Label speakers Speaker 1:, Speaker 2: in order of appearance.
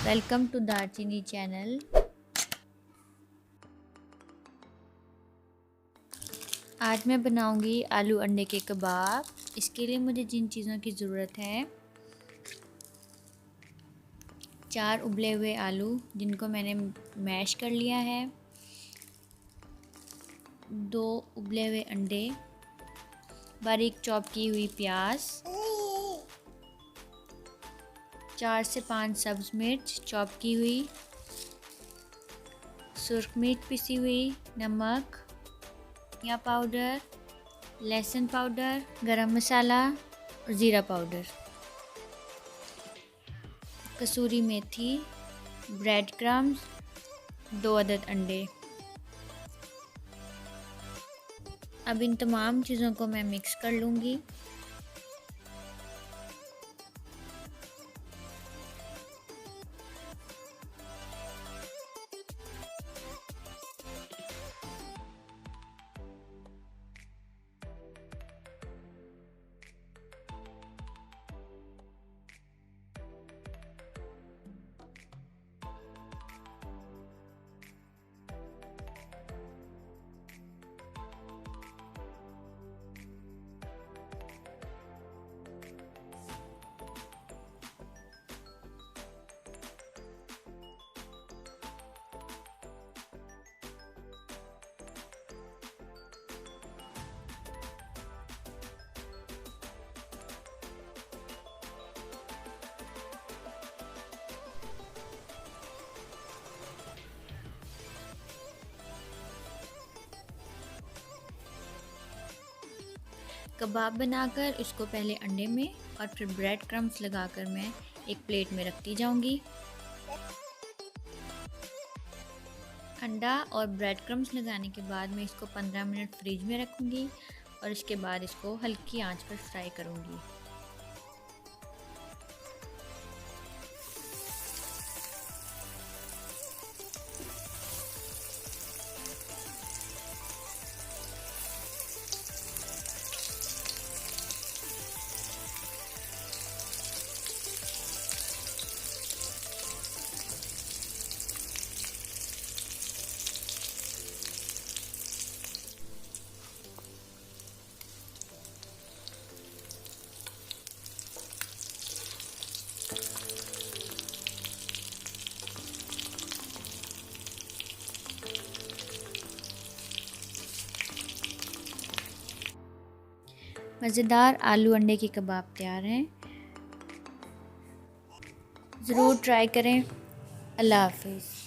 Speaker 1: Welcome to दारचीनी channel. आज मैं बनाऊंगी आलू अंडे के कबाब। इसके लिए मुझे जिन चीज़ों की ज़रूरत है, 4 उबले हुए आलू जिनको मैंने मैश कर लिया है, 2 उबले हुए अंडे, बारीक चॉप की हुई प्याज, 4 से 5 सब्ज़ मिर्च चॉप की हुई, सुर्ख मिर्च पिसी हुई, नमक, धनिया पाउडर, लहसुन पाउडर, गरम मसाला और ज़ीरा पाउडर, कसूरी मेथी, ब्रेड क्रम्स, 2 अदद अंडे। अब इन तमाम चीज़ों को मैं मिक्स कर लूँगी। कबाब बनाकर उसको पहले अंडे में और फिर ब्रेड क्रम्स लगाकर मैं एक प्लेट में रखती जाऊंगी। अंडा और ब्रेड क्रम्स लगाने के बाद मैं इसको 15 मिनट फ्रिज में रखूंगी और इसके बाद इसको हल्की आंच पर फ्राई करूंगी। मज़ेदार आलू अंडे के कबाब तैयार हैं। ज़रूर ट्राई करें। अल्लाह हाफ़िज़।